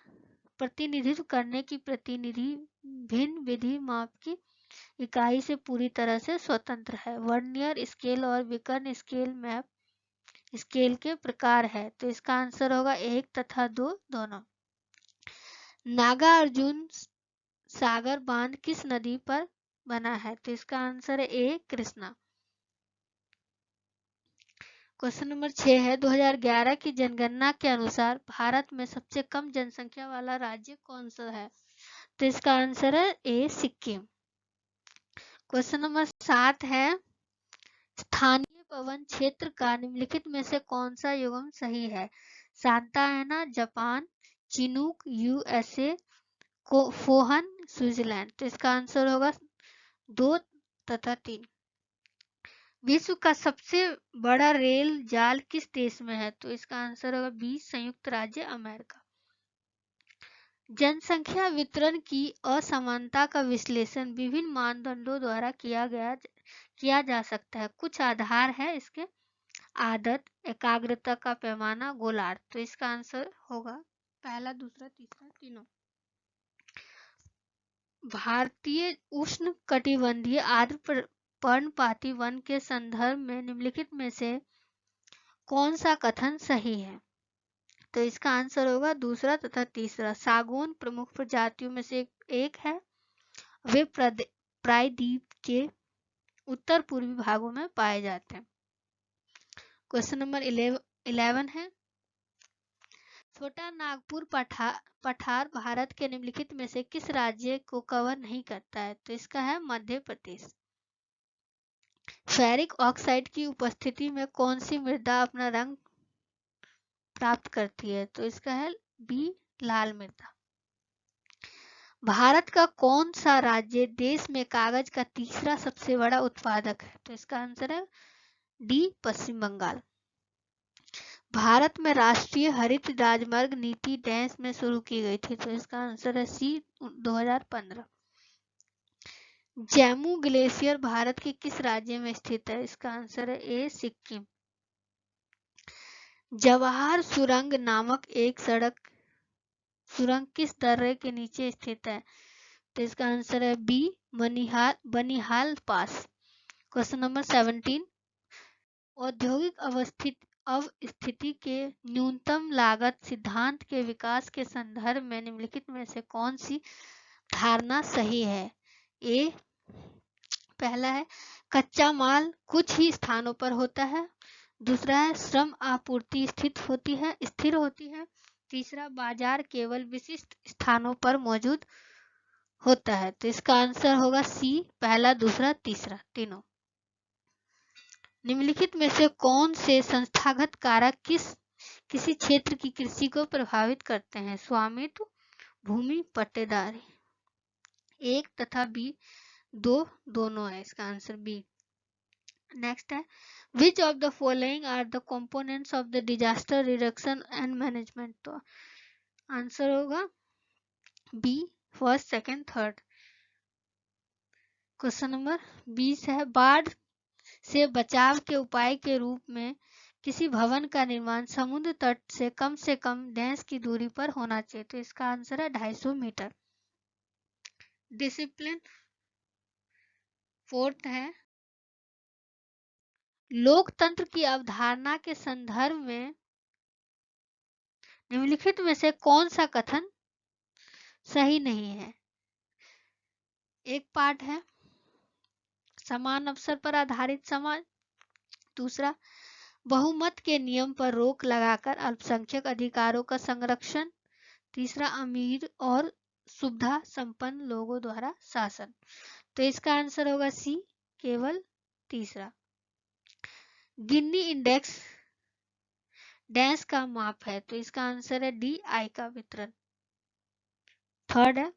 प्रतिनिधित्व करने की प्रतिनिधि भिन्न विधि माप की इकाई से पूरी तरह से स्वतंत्र है। वर्नियर स्केल और विकर्ण स्केल मैप स्केल के प्रकार है। तो इसका आंसर होगा 1 तथा 2 दोनों। नागार्जुन सागर बांध किस नदी पर बना है? तो इसका आंसर है ए, कृष्णा। क्वेश्चन नंबर 6 है, 2011 की जनगणना के अनुसार भारत में सबसे कम जनसंख्या वाला राज्य कौन सा है? तो इसका आंसर है ए, सिक्किम। क्वेश्चन नंबर 7 है, स्थानीय पवन क्षेत्र का निम्नलिखित में से कौन सा युग्म सही है? Santa Ana Japan, Chinook USA, foehn Switzerland. तो इसका आंसर होगा 2 तथा 3। विश्व का सबसे बड़ा रेल जाल किस देश में है? तो इसका आंसर होगा बी, संयुक्त राज्य अमेरिका। जनसंख्या वितरण की असमानता का विश्लेषण विभिन्न मानदंडों द्वारा किया जा सकता है। कुछ आधार है इसके, आदत, एकाग्रता का पैमाना, गोलार्ध। तो इसका आंसर होगा पहला, दूसरा, तीसरा, तीनों। भारतीय उष्ण कटिबंधीय आर्द्र पर्णपाती वन के संदर्भ में निम्नलिखित में से कौन सा कथन सही है? तो इसका आंसर होगा दूसरा तथा तीसरा। सागौन प्रमुख प्रजातियों में से एक है। वे प्रायद्वीप के उत्तर पूर्वी भागों में पाए जाते हैं। क्वेश्चन नंबर 11 है, छोटा नागपुर पठार भारत के निम्नलिखित में से किस राज्य को कवर नहीं करता है? तो इसका है मध्य प्रदेश। फेरिक ऑक्साइड की उपस्थिति में कौन सी मृदा अपना रंग प्राप्त करती है? तो इसका है बी, लाल मृदा। भारत का कौन सा राज्य देश में कागज का तीसरा सबसे बड़ा उत्पादक है? तो इसका आंसर है डी, पश्चिम बंगाल। भारत में राष्ट्रीय हरित राजमार्ग नीति डैश में शुरू की गई थी? तो इसका आंसर है सी, 2015। जम्मू ग्लेशियर भारत के किस राज्य में स्थित है? इसका आंसर है ए, सिक्किम। जवाहर सुरंग नामक एक सुरंग किस दर्रे के नीचे स्थित है? तो इसका आंसर है बी, बनिहाल पास। क्वेश्चन नंबर 17, औद्योगिक अवस्थिति के न्यूनतम लागत सिद्धांत के विकास के संदर्भ में निम्नलिखित में से कौन सी धारणा सही है? ए, पहला है कच्चा माल कुछ ही स्थानों पर होता है। दूसरा है श्रम आपूर्ति स्थिर होती है। तीसरा, बाजार केवल विशिष्ट स्थानों पर मौजूद होता है। तो इसका आंसर होगा सी, पहला, दूसरा, तीसरा, तीनों। निम्नलिखित में से कौन से संस्थागत कारक किसी क्षेत्र की कृषि को प्रभावित करते हैं? स्वामित्व, भूमि, पट्टेदारी। 1 तथा बी, 2 दोनों है। इसका आंसर बी। नेक्स्ट है, which of the following are the components of the disaster reduction and management? तो आंसर होगा B, first, second, third. Question number 20 है, बाढ़ से बचाव के उपाय के रूप में किसी भवन का निर्माण समुद्र तट से कम डैश की दूरी पर होना चाहिए? तो इसका आंसर है 250 मीटर। डिसिप्लिन फोर्थ है, लोकतंत्र की अवधारणा के संदर्भ में निम्नलिखित में से कौन सा कथन सही नहीं है? एक पार्ट है समान अवसर पर आधारित समाज, दूसरा बहुमत के नियम पर रोक लगाकर अल्पसंख्यक अधिकारों का संरक्षण, तीसरा अमीर और सुविधा संपन्न लोगों द्वारा शासन। तो इसका आंसर होगा सी, केवल तीसरा। गिनी इंडेक्स डैश का माप है, तो इसका आंसर है डी, आई का वितरण। थर्ड है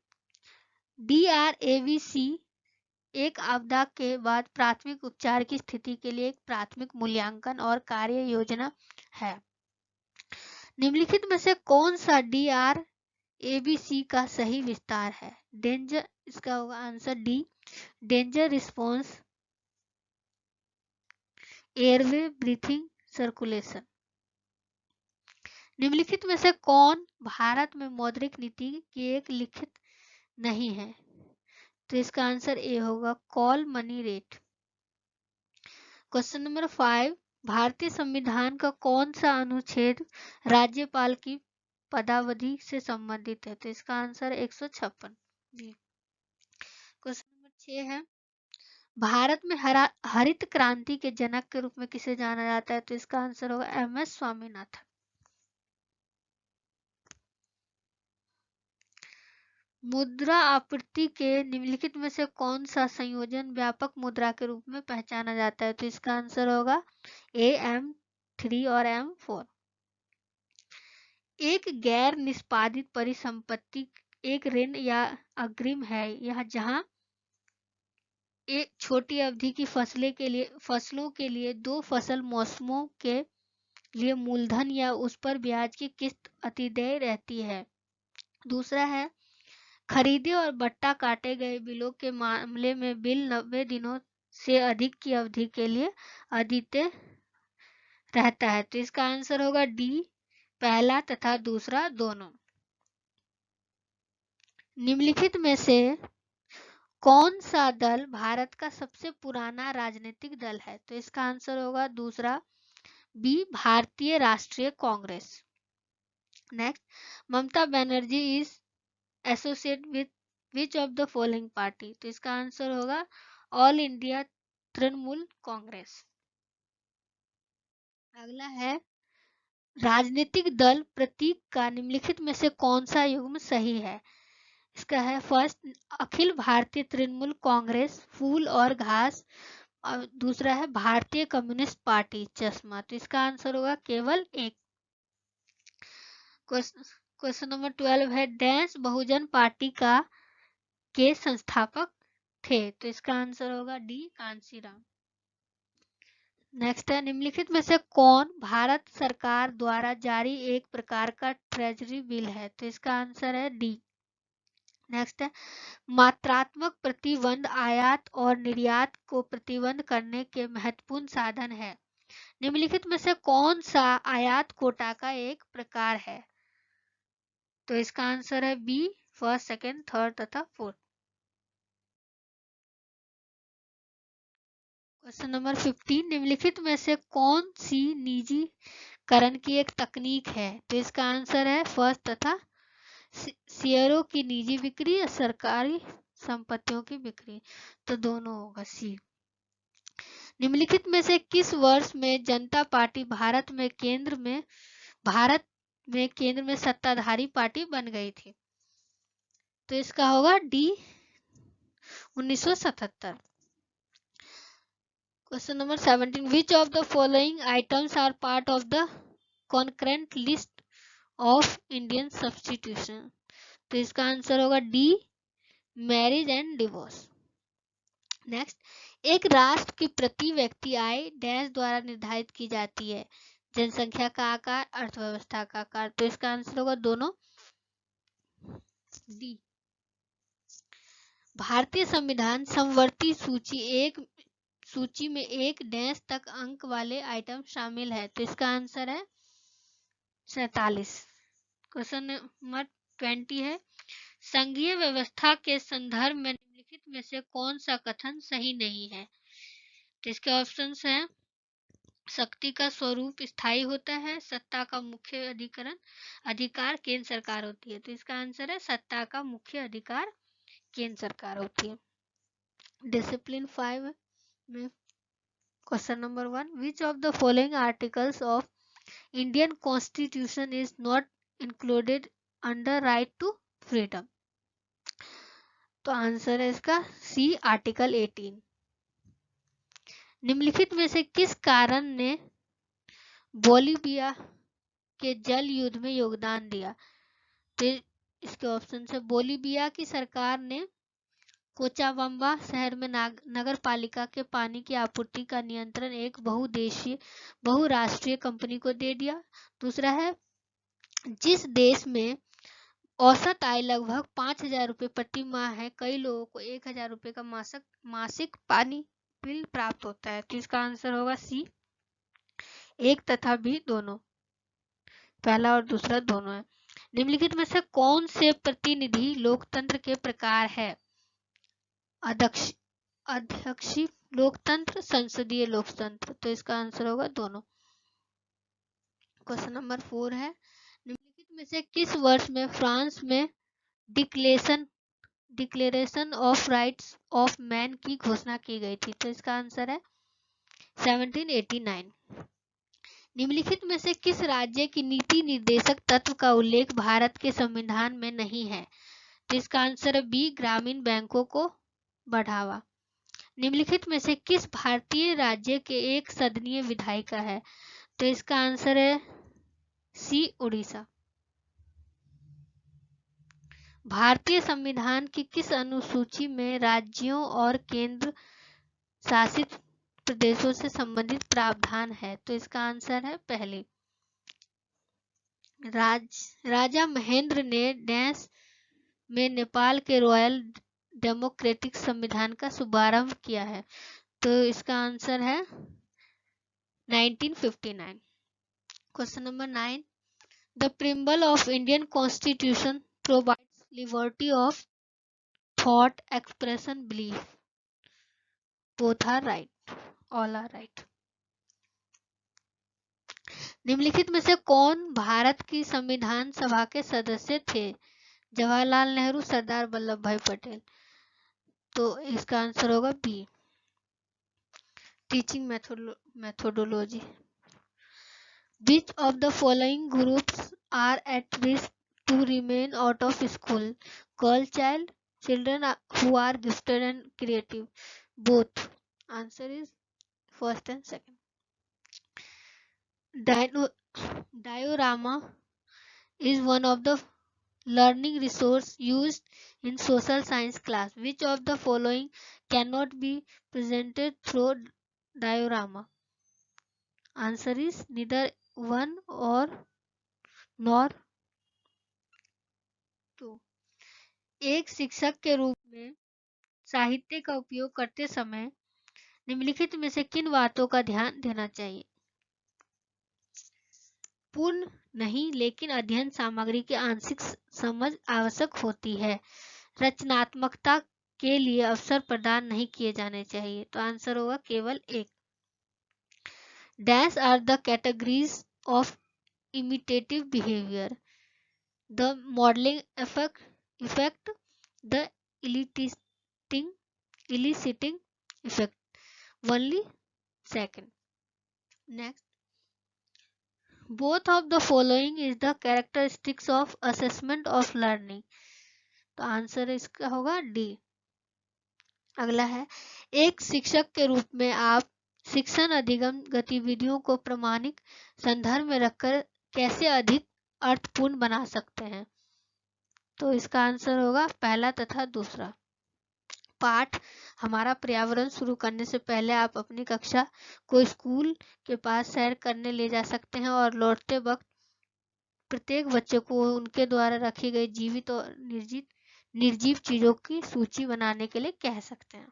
DRAVC एक आपदा के बाद प्राथमिक उपचार की स्थिति के लिए एक प्राथमिक मूल्यांकन और कार्य योजना है। निम्नलिखित में से कौन सा DRAVC का सही विस्तार है? डेंजर, इसका होगा answer D, danger response airway breathing circulation. निम्नलिखित में से कौन भारत में मौद्रिक नीति की एक लिखित नहीं है? तो इसका आंसर ए होगा, call money rate. Question number 5, भारतीय संविधान का कौन सा अनुच्छेद राज्यपाल की पदावधि से संबंधित है? तो इसका आंसर 156। क्वेश्चन नंबर 6 है भारत में हरित क्रांति के जनक के रूप में किसे जाना जाता है? तो इसका आंसर होगा MS स्वामीनाथन। मुद्रा आपूर्ति के निम्नलिखित में से कौन सा संयोजन व्यापक मुद्रा के रूप में पहचाना जाता है? तो इसका आंसर होगा A, M3 और M4। एक गैर निष्पादित परिसंपत्ति एक ऋण या अग्रिम है, यह जहां एक छोटी अवधि की फसलों के लिए 2 फसल मौसमों के लिए मूलधन या उस पर ब्याज की किस्त अतिदेय रहती है। दूसरा है खरीदे और बट्टा काटे गए बिलों के मामले में बिल 90 दिनों से अधिक की अवधि के लिए अद्वितीय रहता है। तो इसका आंसर होगा डी, पहला तथा दूसरा दोनों। निम्नलिखित में से कौन सा दल भारत का सबसे पुराना राजनीतिक दल है? तो इसका आंसर होगा दूसरा B, Bharatiya Rashtriya Congress. Next, Mamata Banerjee is associate with which of the following party? तो इसका आंसर होगा ऑल इंडिया तृणमूल कांग्रेस। अगला है राजनीतिक दल प्रतीक का निम्नलिखित में से कौन सा युग्म सही है? इसका है फर्स्ट अखिल भारतीय तृणमूल कांग्रेस फूल और घास, और दूसरा है भारतीय कम्युनिस्ट पार्टी चश्मा। तो इसका आंसर होगा केवल एक। क्वेश्चन नंबर 12 है डैश बहुजन पार्टी के संस्थापक थे? तो इसका आंसर होगा डी, कांशीराम। नेक्स्ट है निम्नलिखित में से कौन भारत सरकार द्वारा जारी एक प्रकार का ट्रेजरी बिल है? तो इसका आंसर है डी। नेक्स्ट है मात्रात्मक प्रतिबंध आयात और निर्यात को प्रतिबंध करने के महत्वपूर्ण साधन है। निम्नलिखित में से कौन सा आयात कोटा का एक प्रकार है? तो इसका आंसर है बी, फर्स्ट, सेकंड, थर्ड तथा फोर्थ। क्वेश्चन नंबर 15, निम्नलिखित में से कौन सी निजीकरण की एक तकनीक है? तो इसका आंसर है फर्स्ट तथा शेयरों की निजी बिक्री या सरकारी संपत्तियों की बिक्री। तो दोनों होगा सी। निम्नलिखित में से किस वर्ष में जनता पार्टी भारत में केंद्र में सत्ताधारी पार्टी बन गई थी? तो इसका होगा D, 1977। Question number 17, which of the following items are part of the concurrent list of Indian substitution? तो इसका आंसर होगा D, marriage and divorce. Next, एक राष्ट्र की प्रति व्यक्ति आय डैश द्वारा निर्धारित की जाती है? जनसंख्या का आकार, अर्थव्यवस्था का आकार। तो इसका आंसर होगा दोनों, डी। भारतीय संविधान समवर्ती सूची में एक डैश तक अंक वाले आइटम शामिल है? तो इसका आंसर है 47। क्वेश्चन नंबर 20 है संघीय व्यवस्था के संदर्भ में निम्नलिखित में से कौन सा कथन सही नहीं है? तो इसके ऑप्शंस हैं शक्ति का स्वरूप स्थायी होता है, सत्ता का मुख्य अधिकार केंद्र सरकार होती है। तो इसका आंसर है सत्ता का मुख्य अधिकार केंद्र सरकार होती है। डिसिप्लिन 5 में question number 1, which of the following articles of Indian constitution is not included under right to freedom? तो आंसर है इसका सी, आर्टिकल 18। निम्नलिखित में से किस कारण ने बोलीविया के जल युद्ध में योगदान दिया? तो इसके ऑप्शन है, बोलीविया की सरकार ने कोचाबम्बा शहर में नगर पालिका के पानी की आपूर्ति का नियंत्रण एक बहुराष्ट्रीय कंपनी को दे दिया। दूसरा है, जिस देश में औसत आय लगभग 5,000 रुपये प्रति माह है, कई लोगों को 1,000 रुपये का मासिक पानी बिल प्राप्त होता है। तो इसका आंसर होगा सी, एक तथा बी दोनों, पहला और दूसरा दोनों है। निम्नलिखित में से कौन से प्रतिनिधि लोकतंत्र के प्रकार है? अध्यक्षीय लोकतंत्र, संसदीय लोकतंत्र। तो इसका आंसर होगा दोनों। क्वेश्चन नंबर 4 है, निम्नलिखित में से किस वर्ष में फ्रांस में declaration of rights of man की घोषणा की गई थी? तो इसका आंसर है 1789। निम्नलिखित में से किस राज्य की नीति निर्देशक तत्व का उल्लेख भारत के संविधान में नहीं है? तो इसका आंसर है बी, ग्रामीण बैंकों को बढ़ावा। निम्नलिखित में से किस भारतीय राज्य के एक सदनीय विधायिका है? तो इसका आंसर है सी, उड़ीसा। भारतीय संविधान की किस अनुसूची में राज्यों और केंद्र शासित प्रदेशों से संबंधित प्रावधान है? तो इसका आंसर है पहली। राजा महेंद्र ने डैश में नेपाल के रॉयल डेमोक्रेटिक संविधान का शुभारंभ किया है? तो इसका आंसर है 1959। Question number 9, the preamble of Indian constitution provides liberty of thought, expression, belief, both are right, all are right. निम्नलिखित में से कौन भारत की संविधान सभा के सदस्य थे? जवाहरलाल नेहरू, सरदार वल्लभ भाई पटेल। तो इसका आंसर होगा B, teaching methodology. Which of the following groups are at risk to remain out of school? Girl child, children who are gifted and creative. Both. Answer is first and second. Diorama is one of the learning resource used in social science class. Which of the following cannot be presented through diorama? Answer is neither one or nor two. एक शिक्षक के रूप में साहित्य का उपयोग करते समय निम्नलिखित में से किन बातों का ध्यान देना चाहिए? पूर्ण नहीं, लेकिन अध्ययन सामग्री की आंशिक समझ आवश्यक होती है। रचनात्मकता के लिए अवसर प्रदान नहीं किए जाने चाहिए। तो आंसर होगा केवल एक। Dash are the categories of imitative behaviour? The modelling effect, the eliciting effect. Only second. Next, both of the following is the characteristics of assessment of learning. तो आंसर इसका होगा डी। अगला है, एक शिक्षक के रूप में आप शिक्षण अधिगम गतिविधियों को प्रामाणिक संदर्भ में रखकर कैसे अधिक अर्थपूर्ण बना सकते हैं? तो इसका आंसर होगा पहला तथा दूसरा। पाठ हमारा पर्यावरण शुरू करने से पहले आप अपनी कक्षा को स्कूल के पास सैर करने ले जा सकते हैं और लौटते वक्त प्रत्येक बच्चे को उनके द्वारा रखी गई जीवित और निर्जीव चीजों की सूची बनाने के लिए कह सकते हैं।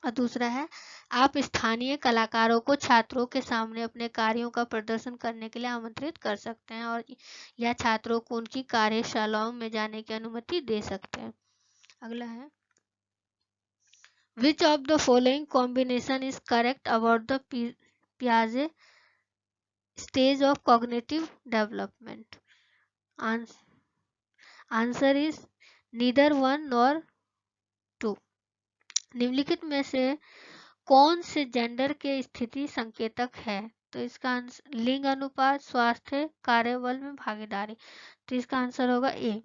और दूसरा है, आप स्थानीय कलाकारों को छात्रों के सामने अपने कार्यों का प्रदर्शन करने के लिए आमंत्रित कर सकते हैं और या छात्रों को उनकी कार्यशालाओं में जाने की अनुमति दे सकते हैं। अगला है, Which of the following combination is correct about the Piaget stage of cognitive development? Answer is neither one nor two. निम्नलिखित में से कौन से जेंडर के स्थिति संकेतक है? तो इसका आंसर लिंग अनुपात, स्वास्थ्य, कार्यबल में भागीदारी। तो इसका आंसर होगा ए।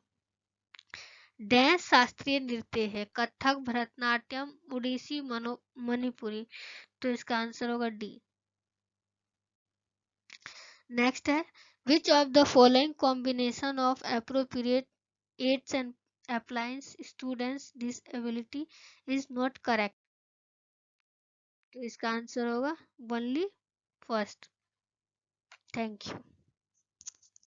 डैश शास्त्रीय नृत्य है? कथक, भरतनाट्यम, उड़ीसी, मणिपुरी। तो इसका आंसर होगा डी। नेक्स्ट है which of the following combination of appropriate aids and appliance students disability is not correct? तो इसका आंसर होगा ओनली फर्स्ट। Thank you.